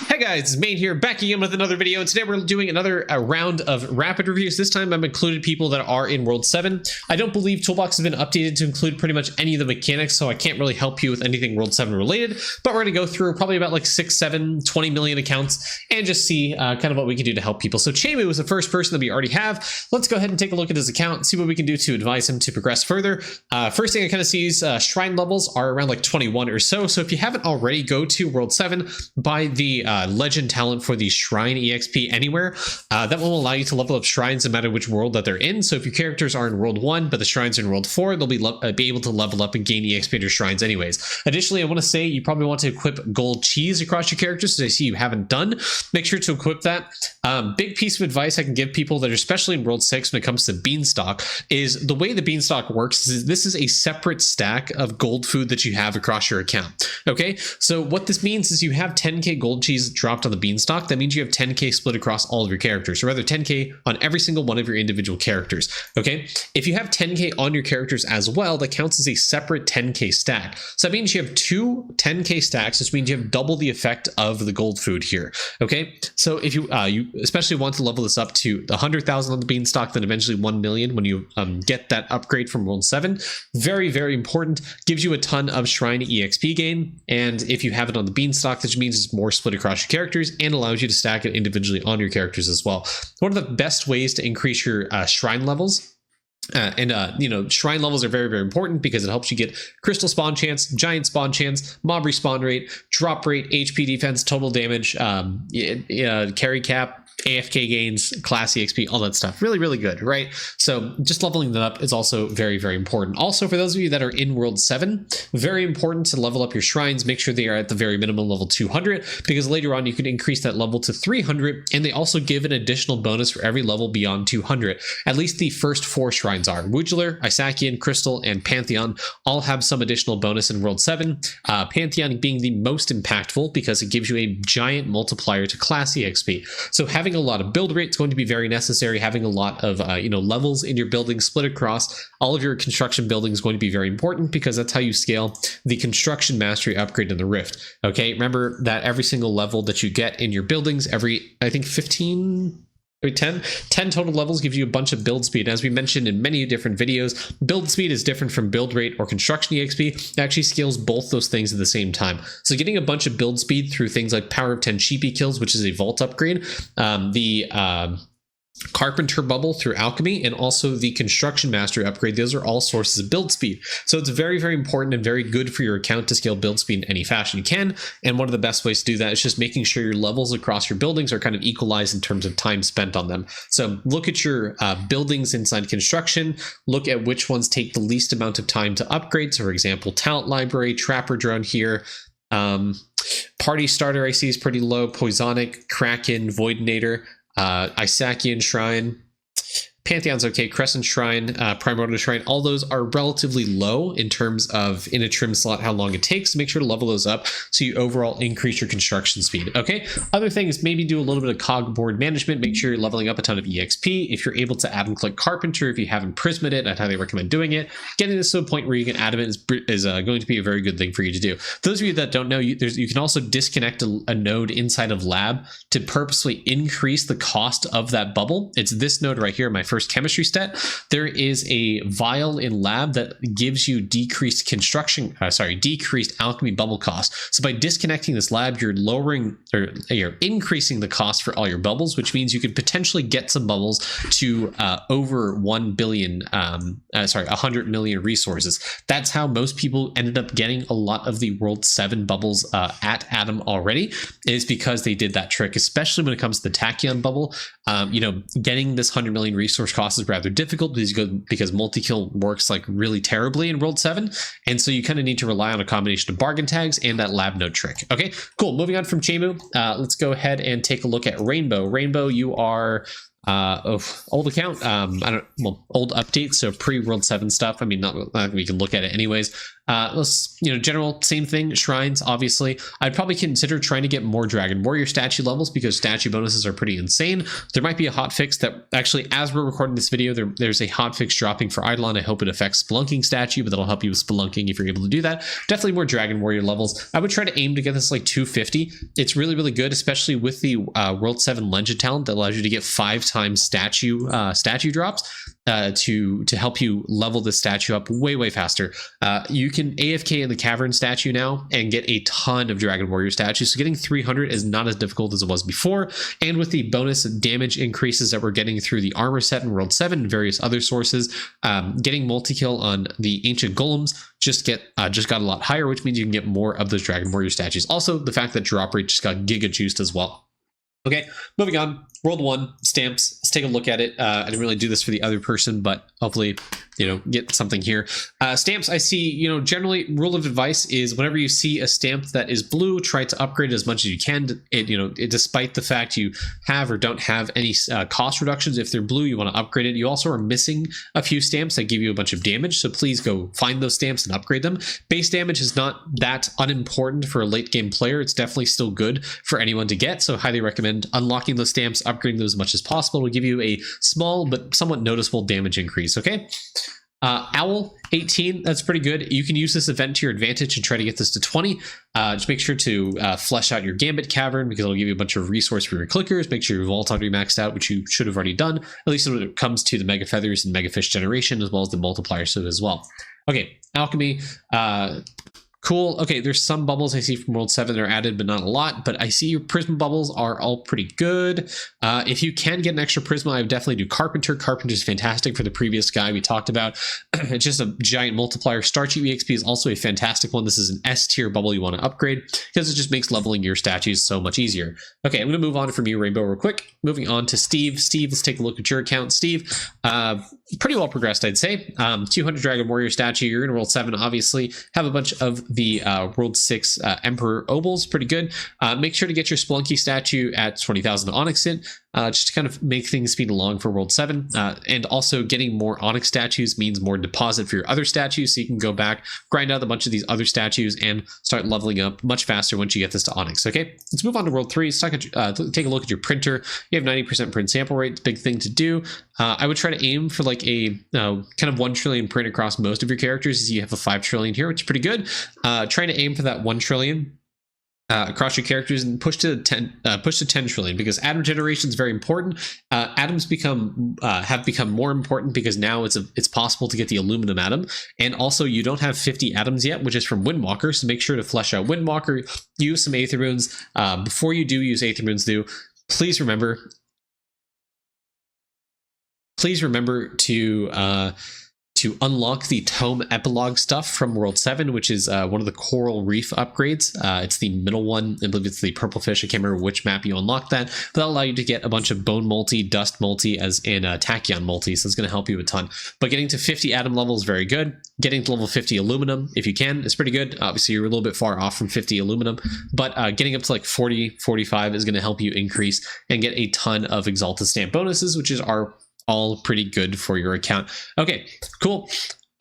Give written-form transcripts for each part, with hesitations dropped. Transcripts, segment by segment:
Hey guys, it's Main here, back again with another video, and today we're doing another round of rapid reviews. This time I've included people that are in World 7. I don't believe Toolbox has been updated to include pretty much any of the mechanics, so I can't really help you with anything World 7 related, but we're going to go through probably about like 6, 7, 20 million accounts and just see kind of what we can do to help people. So Chamu is the first person that we already have. Let's go ahead and take a look at his account and see what we can do to advise him to progress further. First thing I kind of see is shrine levels are around like 21 or so, so if you haven't already, go to World 7, buy the legend talent for the shrine exp anywhere. That will allow you to level up shrines no matter which world that they're in. So if your characters are in world 1 but the shrines are in world 4, they'll be able to level up and gain exp in your shrines anyways. Additionally, I want to say you probably want to equip gold cheese across your characters, so I see you haven't done. Make sure to equip that. Big piece of advice I can give people that are especially in world 6 when it comes to beanstalk is the way the beanstalk works is this is a separate stack of gold food that you have across your account. Okay, so what this means is you have 10k gold cheese dropped on the beanstalk. That means you have 10k split across all of your characters, or rather 10k on every single one of your individual characters. Okay, if you have 10k on your characters as well, that counts as a separate 10k stack. So that means you have two 10k stacks, which means you have double the effect of the gold food here. Okay, so if you you especially want to level this up to 100,000 on the beanstalk, then eventually 1 million when you get that upgrade from world 7. Very, very important. Gives you a ton of shrine exp gain, and if you have it on the beanstalk, that means it's more split across your characters and allows you to stack it individually on your characters as well. One of the best ways to increase your shrine levels you know, shrine levels are very, very important because it helps you get crystal spawn chance, giant spawn chance, mob respawn rate, drop rate, HP defense, total damage, carry cap, AFK gains, class EXP, all that stuff. Really, really good, right? So just leveling that up is also very, very important. Also, for those of you that are in World 7, very important to level up your shrines. Make sure they are at the very minimum level 200, because later on you can increase that level to 300, and they also give an additional bonus for every level beyond 200. At least the first 4 shrines are. Wujular, Isakian, Crystal, and Pantheon all have some additional bonus in World 7. Pantheon being the most impactful because it gives you a giant multiplier to class EXP. So having a lot of build rate is going to be very necessary. Having a lot of you know, levels in your building split across all of your construction buildings is going to be very important, because that's how you scale the construction mastery upgrade in the Rift. Okay, remember that every single level that you get in your buildings, every, I think 10 total levels gives you a bunch of build speed. As we mentioned in many different videos, build speed is different from build rate or construction exp. It actually scales both those things at the same time. So getting a bunch of build speed through things like power of 10 sheepy kills, which is a vault upgrade, carpenter bubble through alchemy, and also the construction mastery upgrade, those are all sources of build speed. So it's very, very important and very good for your account to scale build speed in any fashion you can. And one of the best ways to do that is just making sure your levels across your buildings are kind of equalized in terms of time spent on them. So look at your buildings inside construction, look at which ones take the least amount of time to upgrade. So for example, talent library, trapper drone here, party starter I see is pretty low, poisonic, kraken, voidinator, Isakian Shrine, Pantheon's okay, Crescent Shrine, Primordial Shrine, all those are relatively low in terms of in a trim slot how long it takes. Make sure to level those up so you overall increase your construction speed. Okay, other things, maybe do a little bit of cog board management. Make sure you're leveling up a ton of EXP. If you're able to add and click Carpenter, if you haven't Prismed it, I'd highly recommend doing it. Getting this to a point where you can add it is going to be a very good thing for you to do. Those of you that don't know, you can also disconnect a node inside of lab to purposely increase the cost of that bubble. It's this node right here, my first chemistry stat. There is a vial in lab that gives you decreased decreased alchemy bubble cost. So by disconnecting this lab, you're lowering, or you're increasing the cost for all your bubbles, which means you could potentially get some bubbles to over 1 billion, 100 million resources. That's how most people ended up getting a lot of the World 7 bubbles at Adam already, is because they did that trick, especially when it comes to the Tachyon bubble. You know, getting this 100 million resource cost is rather difficult because multi-kill works like really terribly in World 7, and so you kind of need to rely on a combination of bargain tags and that lab node trick. Okay, cool. Moving on from Chamu, let's go ahead and take a look at Rainbow. Rainbow, you are old account, old update, so pre-World 7 stuff. I mean, not we can look at it anyways. Let's, general same thing. Shrines, obviously. I'd probably consider trying to get more Dragon Warrior statue levels because statue bonuses are pretty insane. There might be a hotfix that actually, as we're recording this video, there's a hotfix dropping for Idleon. I hope it affects Spelunking statue, but that'll help you with Spelunking if you're able to do that. Definitely more Dragon Warrior levels. I would try to aim to get this like 250. It's really, really good, especially with the World 7 Legend talent that allows you to get 5 times statue drops to help you level the statue up way faster. You can AFK in the Cavern statue now and get a ton of Dragon Warrior statues, so getting 300 is not as difficult as it was before. And with the bonus damage increases that we're getting through the armor set in World 7 and various other sources, getting multi-kill on the Ancient Golems just got a lot higher, which means you can get more of those Dragon Warrior statues. Also, the fact that drop rate just got giga juiced as well. Okay, moving on. World 1 stamps. Let's take a look at it. I didn't really do this for the other person, but hopefully, get something here. Stamps, I see, generally rule of advice is whenever you see a stamp that is blue, try to upgrade it as much as you can. Despite the fact you have or don't have any cost reductions, if they're blue, you want to upgrade it. You also are missing a few stamps that give you a bunch of damage, so please go find those stamps and upgrade them. Base damage is not that unimportant for a late game player. It's definitely still good for anyone to get, so highly recommend unlocking those stamps, upgrading those as much as possible. Will give you a small but somewhat noticeable damage increase. Okay. Owl 18, that's pretty good. You can use this event to your advantage and try to get this to 20. Just make sure to flesh out your Gambit Cavern because it'll give you a bunch of resource for your clickers. Make sure your Vault already maxed out, which you should have already done, at least when it comes to the Mega Feathers and Mega Fish generation, as well as the multiplier suit as well. Okay, Alchemy. Cool. Okay, there's some bubbles I see from World 7 that are added, but not a lot. But I see your Prisma bubbles are all pretty good. If you can get an extra Prisma, I would definitely do Carpenter. Carpenter is fantastic for the previous guy we talked about. It's just a giant multiplier. Starchy EXP is also a fantastic one. This is an S tier bubble you want to upgrade because it just makes leveling your statues so much easier. Okay, I'm going to move on from you, Rainbow, real quick. Moving on to Steve. Steve, let's take a look at your account. Steve, pretty well progressed, I'd say. 200 Dragon Warrior statue. You're in World 7, obviously. Have a bunch of the World 6 Emperor Obols, pretty good. Make sure to get your Spelunky statue at 20,000 Onyx in, just to kind of make things speed along for World 7. And also getting more Onyx statues means more deposit for your other statues, so you can go back, grind out a bunch of these other statues, and start leveling up much faster once you get this to Onyx. Okay, let's move on to World 3. Let's take a look at your printer. You have 90% print sample rate. It's a big thing to do. I would try to aim for like a kind of 1 trillion print across most of your characters, as you have a 5 trillion here, which is pretty good. Trying to aim for that 1 trillion across your characters and push to 10 trillion, because atom generation is very important. Atoms have become more important because now it's possible to get the aluminum atom, and also you don't have 50 atoms yet, which is from Windwalker, so make sure to flesh out Windwalker. Use some Aether Runes. Before you do use Aether Runes, please remember to unlock the Tome Epilogue stuff from World 7, which is one of the Coral Reef upgrades. It's the middle one. I believe it's the Purple Fish. I can't remember which map you unlock that, but that'll allow you to get a bunch of Bone Multi, Dust Multi, and Tachyon Multi, so it's going to help you a ton. But getting to 50 atom level is very good. Getting to level 50 aluminum, if you can, is pretty good. Obviously, you're a little bit far off from 50 aluminum, but getting up to like 40, 45 is going to help you increase and get a ton of Exalted Stamp bonuses, which are all pretty good for your account. Okay, cool.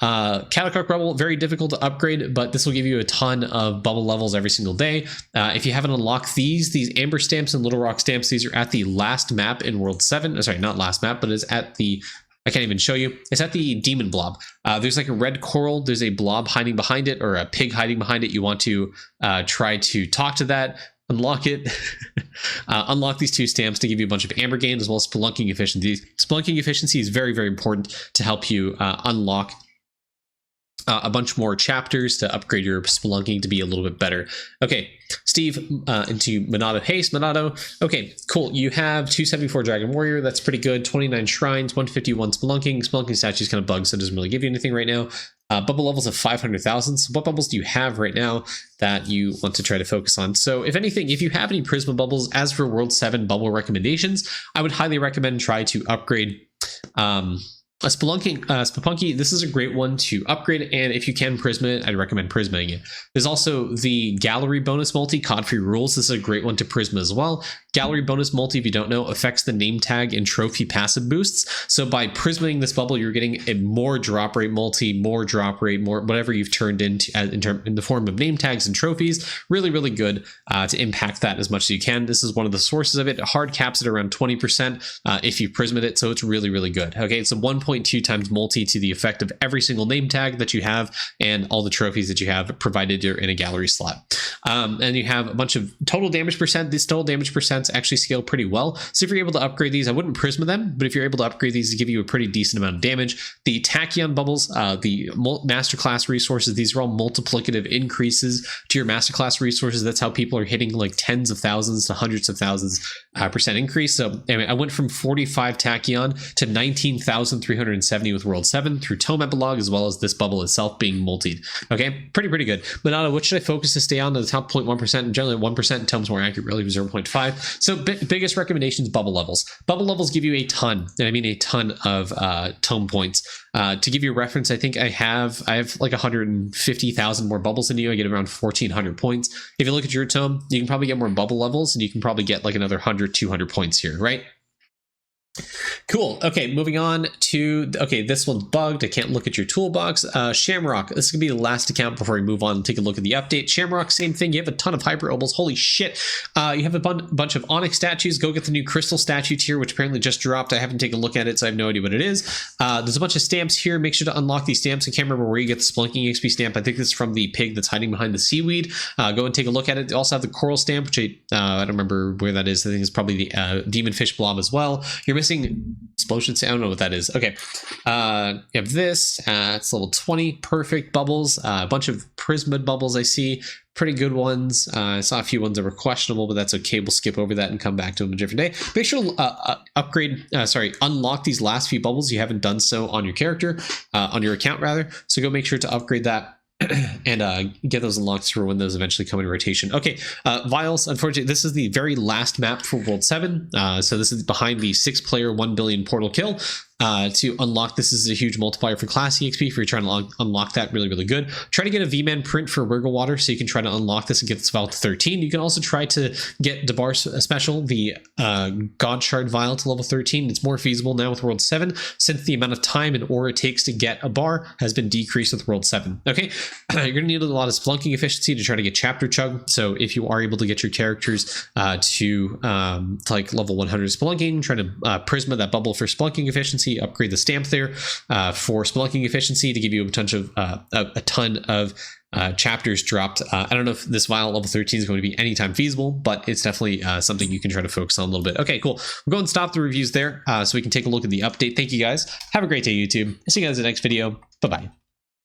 Catacroc Rebel, very difficult to upgrade, but this will give you a ton of bubble levels every single day. If you haven't unlocked these Amber Stamps and Little Rock Stamps, these are at the last map in World 7. Sorry, not last map, but it's at the... I can't even show you. It's at the Demon Blob. There's like a red coral. There's a blob hiding behind it, or a pig hiding behind it. You want to try to talk to that. Unlock it. Unlock these 2 stamps to give you a bunch of amber gain as well as spelunking efficiency. Spelunking efficiency is very, very important to help you unlock a bunch more chapters to upgrade your spelunking to be a little bit better. Okay, Steve, into Monado Haste. Monado, okay, cool. You have 274 Dragon Warrior. That's pretty good. 29 Shrines, 151 Spelunking. Spelunking statue's kind of bugged, so it doesn't really give you anything right now. Bubble levels of 500,000. So what bubbles do you have right now that you want to try to focus on? So if anything, if you have any Prisma bubbles, as for World 7 bubble recommendations, I would highly recommend try to upgrade Spelunky, this is a great one to upgrade, and if you can Prisma it, I'd recommend Prismaing it. There's also the Gallery bonus multi, Cod-free rules. This is a great one to Prisma as well. Gallery bonus multi, if you don't know, affects the name tag and trophy passive boosts. So by Prismaing this bubble, you're getting a more drop rate multi, more drop rate, more whatever you've turned into in the form of name tags and trophies. Really, really good to impact that as much as you can. This is one of the sources of it. Hard caps at around 20% if you Prismed it, so it's really, really good. Okay, it's a 1.2 times multi to the effect of every single name tag that you have and all the trophies that you have provided you're in a gallery slot. And you have a bunch of total damage percent. These total damage percents actually scale pretty well. So if you're able to upgrade these, I wouldn't Prisma them, but if you're able to upgrade these to give you a pretty decent amount of damage. The Tachyon bubbles, the masterclass resources, these are all multiplicative increases to your masterclass resources. That's how people are hitting like tens of thousands to hundreds of thousands percent increase. So anyway, I went from 45 Tachyon to 19,370 with World 7 through Tome Epilogue, as well as this bubble itself being multied. Okay, pretty good. Monado, what should I focus to stay on? The top 0.1%, and generally 1%, Tome's more accurate, really 0.5. So biggest recommendations, bubble levels. Bubble levels give you a ton, and I mean a ton of Tome points. To give you a reference, I think I have like 150,000 more bubbles than you. I get around 1,400 points. If you look at your Tome, you can probably get more bubble levels, and you can probably get like another 100, 200 points here, right? Cool. Okay, moving on to, okay, this one's bugged. I can't look at your toolbox. Shamrock. This is going to be the last account before we move on and take a look at the update. Shamrock, same thing. You have a ton of hyper obels. Holy shit. You have a bunch of Onyx statues. Go get the new Crystal statue tier, which apparently just dropped. I haven't taken a look at it, so I have no idea what it is. There's a bunch of stamps here. Make sure to unlock these stamps. I can't remember where you get the Splunking XP stamp. I think this is from the pig that's hiding behind the seaweed. Go and take a look at it. They also have the Coral stamp, which I don't remember where that is. I think it's probably the Demon Fish blob as well. You're missing Explosion. I don't know what that is. Okay. You have this. It's level 20. Perfect bubbles. A bunch of Prismed bubbles I see. Pretty good ones. I saw a few ones that were questionable, but that's okay. We'll skip over that and come back to them a different day. Make sure to unlock these last few bubbles. You haven't done so on your character, on your account rather. So go make sure to upgrade that and get those unlocked for when those eventually come in rotation. Okay, Vials, unfortunately, this is the very last map for World 7. So this is behind the 6-player 1 billion portal kill. To unlock this is a huge multiplier for class EXP if you're trying to unlock that. Really good. Try to get a V-Man print for Wiggle Water so you can try to unlock this and get this vial to 13. You can also try to get Debar special, the God Shard vial to level 13. It's more feasible now with World 7 since the amount of time and ore it takes to get a bar has been decreased with World 7. Okay, you're going to need a lot of Splunking efficiency to try to get Chapter Chug. So if you are able to get your characters to like level 100 Splunking, try to Prisma that bubble for Splunking efficiency, upgrade the stamp there for Splunking efficiency to give you a ton of chapters dropped. I don't know if this vial level 13 is going to be anytime feasible, but it's definitely something you can try to focus on a little bit. Okay, cool. We'll go and stop the reviews there so we can take a look at the update. Thank you guys. Have a great day, YouTube. I'll see you guys in the next video. Bye-bye.